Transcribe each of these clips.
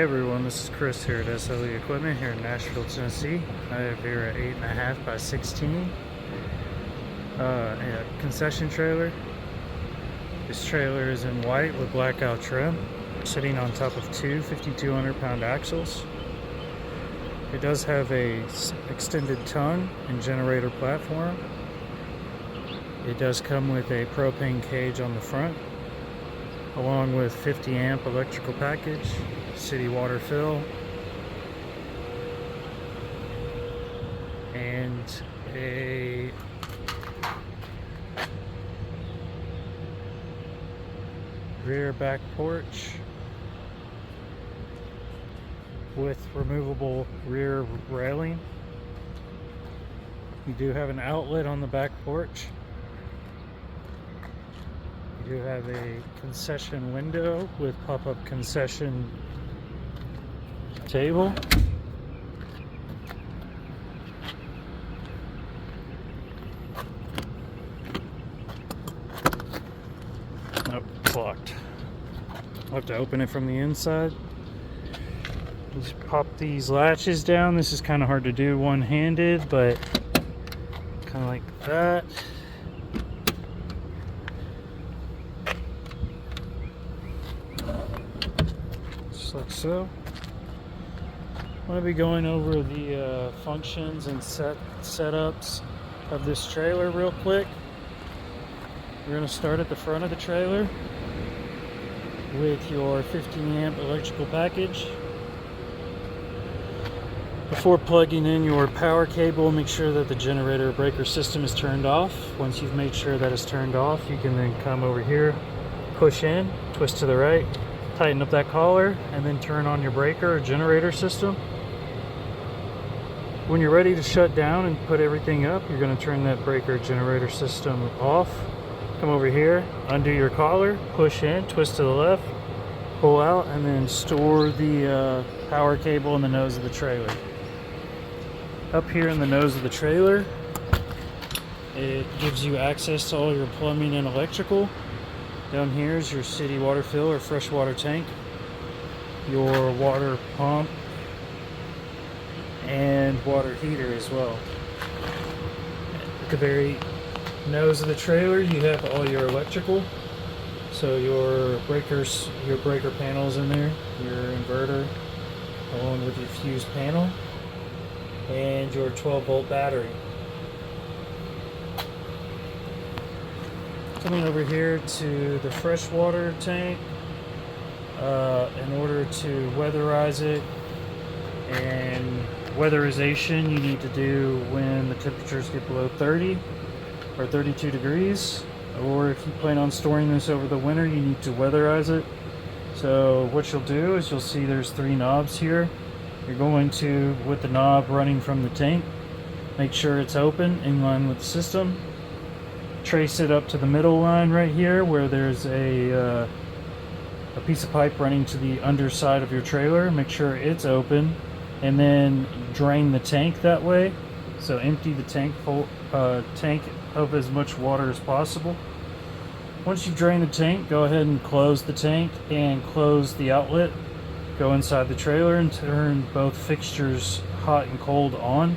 Hey everyone, this is Chris here at SLE Equipment here in Nashville, Tennessee. I have here an 8.5 by 16 a concession trailer. This trailer is in white with blackout trim, sitting on top of two 5,200-pound axles. It does have a extended tongue and generator platform. It does come with a propane cage on the front, along with 50 amp electrical package, city water fill, and a rear back porch with removable rear railing. You do have an outlet on the back porch. You do have a concession window with pop-up concession table. Nope, locked. I'll have to open it from the inside. Just pop these latches down. This is kind of hard to do one-handed, but kind of like that. Just like so. I'm going to be going over the functions and setups of this trailer real quick. We're going to start at the front of the trailer with your 15 amp electrical package. Before plugging in your power cable, make sure that the generator breaker system is turned off. Once you've made sure that it's turned off, you can then come over here, push in, twist to the right, tighten up that collar, and then turn on your breaker or generator system. When you're ready to shut down and put everything up, you're going to turn that breaker generator system off. Come over here, undo your collar, push in, twist to the left, pull out, and then store the power cable in the nose of the trailer. Up here in the nose of the trailer, it gives you access to all your plumbing and electrical. Down here is your city water fill or freshwater tank, your water pump, and water heater as well. At the very nose of the trailer, you have all your electrical. So your breakers, your breaker panels in there, your inverter, along with your fuse panel, and your 12-volt battery. Coming over here to the freshwater tank, in order to weatherize it, and weatherization you need to do when the temperatures get below 30 or 32 degrees, or if you plan on storing this over the winter, you need to weatherize it. So what you'll do is you'll see there's 3 knobs here. You're going to, with the knob running from the tank, make sure it's open in line with the system. Trace it up to the middle line right here where there's a piece of pipe running to the underside of your trailer. Make sure it's open, and then drain the tank that way. So empty the tank of as much water as possible. Once you drain the tank, go ahead and close the tank and close the outlet. Go inside the trailer and turn both fixtures hot and cold on.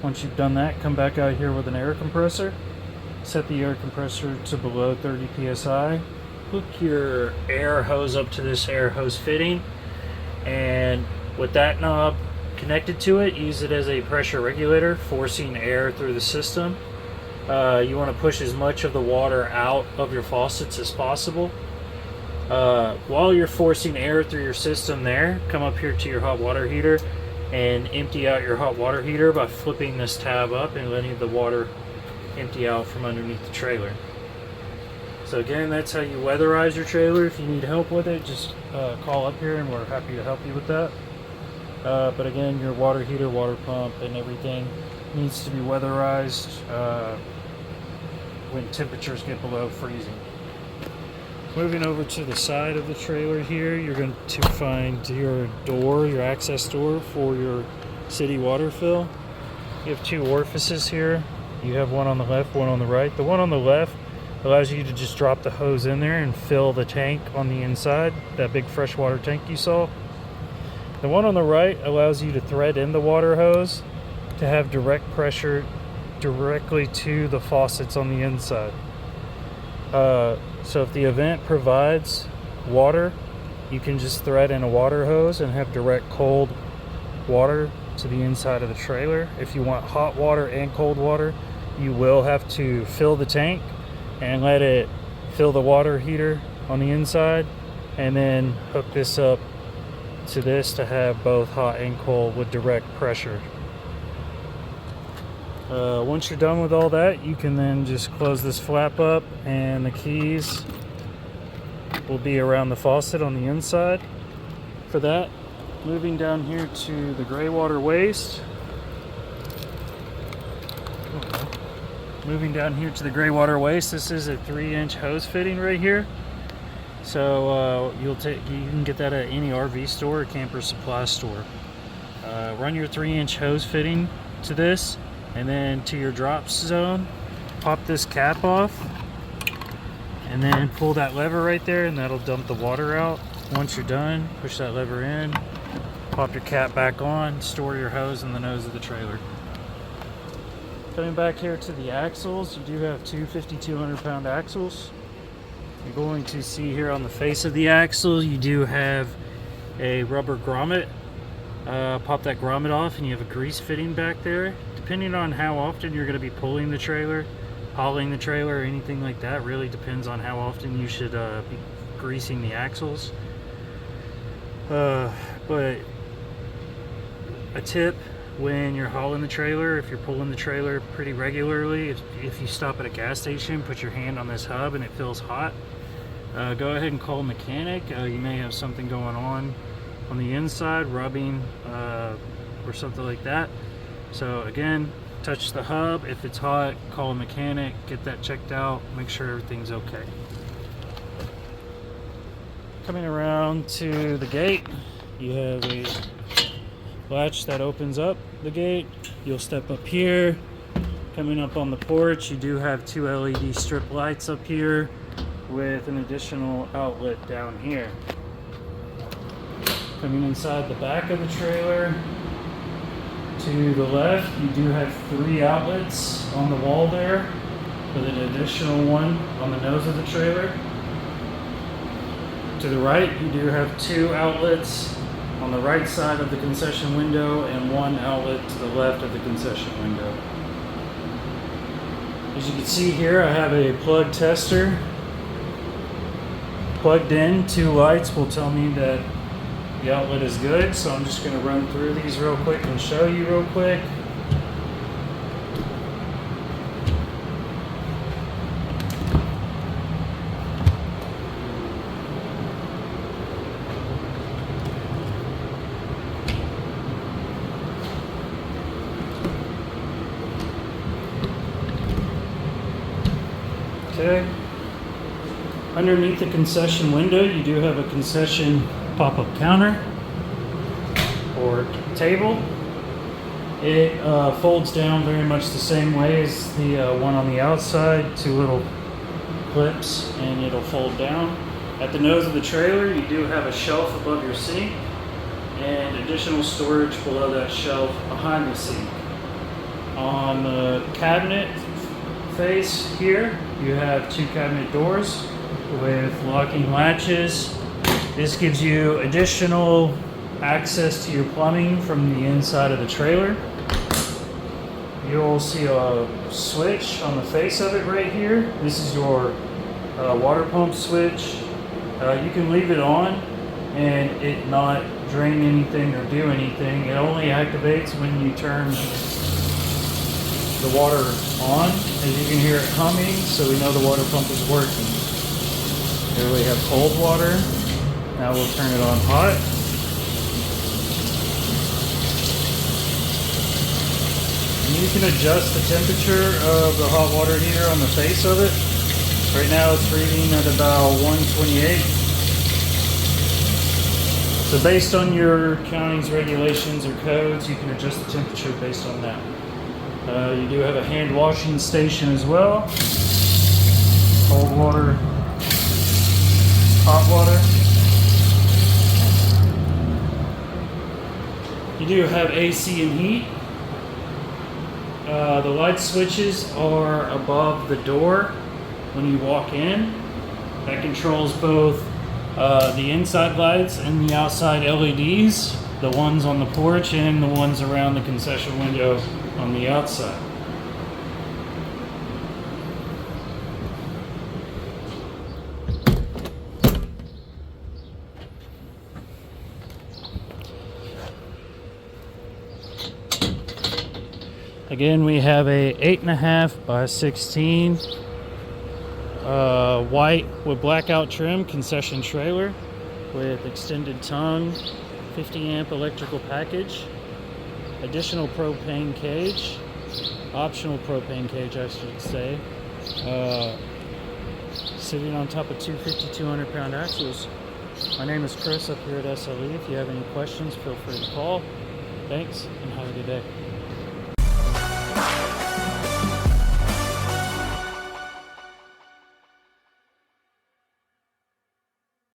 Once you've done that, come back out here with an air compressor. Set the air compressor to below 30 psi. Hook your air hose up to this air hose fitting, and with that knob connected to it, use it as a pressure regulator, forcing air through the system. You want to push as much of the water out of your faucets as possible. While you're forcing air through your system there, come up here to your hot water heater and empty out your hot water heater by flipping this tab up and letting the water empty out from underneath the trailer. So again, that's how you weatherize your trailer. If you need help with it, just call up here and we're happy to help you with that. But again, your water heater, water pump, and everything needs to be weatherized when temperatures get below freezing. Moving over to the side of the trailer here, you're going to find your door, your access door for your city water fill. You have 2 orifices here. You have one on the left, one on the right. The one on the left allows you to just drop the hose in there and fill the tank on the inside, that big freshwater tank you saw. The one on the right allows you to thread in the water hose to have direct pressure directly to the faucets on the inside. So if the event provides water, you can just thread in a water hose and have direct cold water to the inside of the trailer. If you want hot water and cold water, you will have to fill the tank and let it fill the water heater on the inside, and then hook this up to this to have both hot and cold with direct pressure. Once you're done with all that, you can then just close this flap up, and the keys will be around the faucet on the inside for that. Moving down here to the gray water waste. Moving down here to the gray water waste, this is a 3-inch hose fitting right here. So you can get that at any RV store or camper supply store. Run your 3-inch hose fitting to this, and then to your drops zone, pop this cap off, and then pull that lever right there, and that'll dump the water out. Once you're done, push that lever in, pop your cap back on, store your hose in the nose of the trailer. Coming back here to the axles, you do have two 5,200 pound axles. You're going to see here on the face of the axle, you do have a rubber grommet. Pop that grommet off and you have a grease fitting back there. Depending on how often you're going to be pulling the trailer, hauling the trailer, or anything like that, really depends on how often you should be greasing the axles. But a tip, when you're hauling the trailer, if you're pulling the trailer pretty regularly, if you stop at a gas station, put your hand on this hub and it feels hot, go ahead and call a mechanic. You may have something going on the inside, rubbing or something like that. So again, touch the hub. If it's hot, call a mechanic, get that checked out, make sure everything's okay. Coming around to the gate, you have a latch that opens up the gate. You'll step up here. Coming up on the porch, you do have two LED strip lights up here with an additional outlet down here. Coming inside the back of the trailer, to the left, you do have 3 outlets on the wall there, with an additional one on the nose of the trailer. To the right, you do have 2 outlets on the right side of the concession window and 1 outlet to the left of the concession window. As you can see here, I have a plug tester plugged in. 2 lights will tell me that the outlet is good, so I'm just going to run through these real quick and show you real quick. Okay. Underneath the concession window, you do have a concession pop-up counter or table. It folds down very much the same way as the one on the outside. 2 little clips and it'll fold down. At the nose of the trailer, you do have a shelf above your sink and additional storage below that shelf behind the sink. On the cabinet face here, you have 2 cabinet doors with locking latches. This gives you additional access to your plumbing from the inside of the trailer. You'll see a switch on the face of it right here. This is your water pump switch. You can leave it on and it not drain anything or do anything. It only activates when you turn the water on. As you can hear it humming, so we know the water pump is working. Here we have cold water. Now we'll turn it on hot. And you can adjust the temperature of the hot water heater on the face of it. Right now it's reading at about 128. So based on your county's regulations or codes, you can adjust the temperature based on that. You do have a hand washing station as well. Cold water, hot water. You do have AC and heat. The light switches are above the door when you walk in. That controls both the inside lights and the outside LEDs, the ones on the porch and the ones around the concession window on the outside. Again, we have a 8.5 by 16 white with blackout trim concession trailer with extended tongue, 50 amp electrical package, additional propane cage, optional propane cage I should say, sitting on top of two 5,200 pound axles. My name is Chris up here at SLE. If you have any questions, feel free to call. Thanks and have a good day.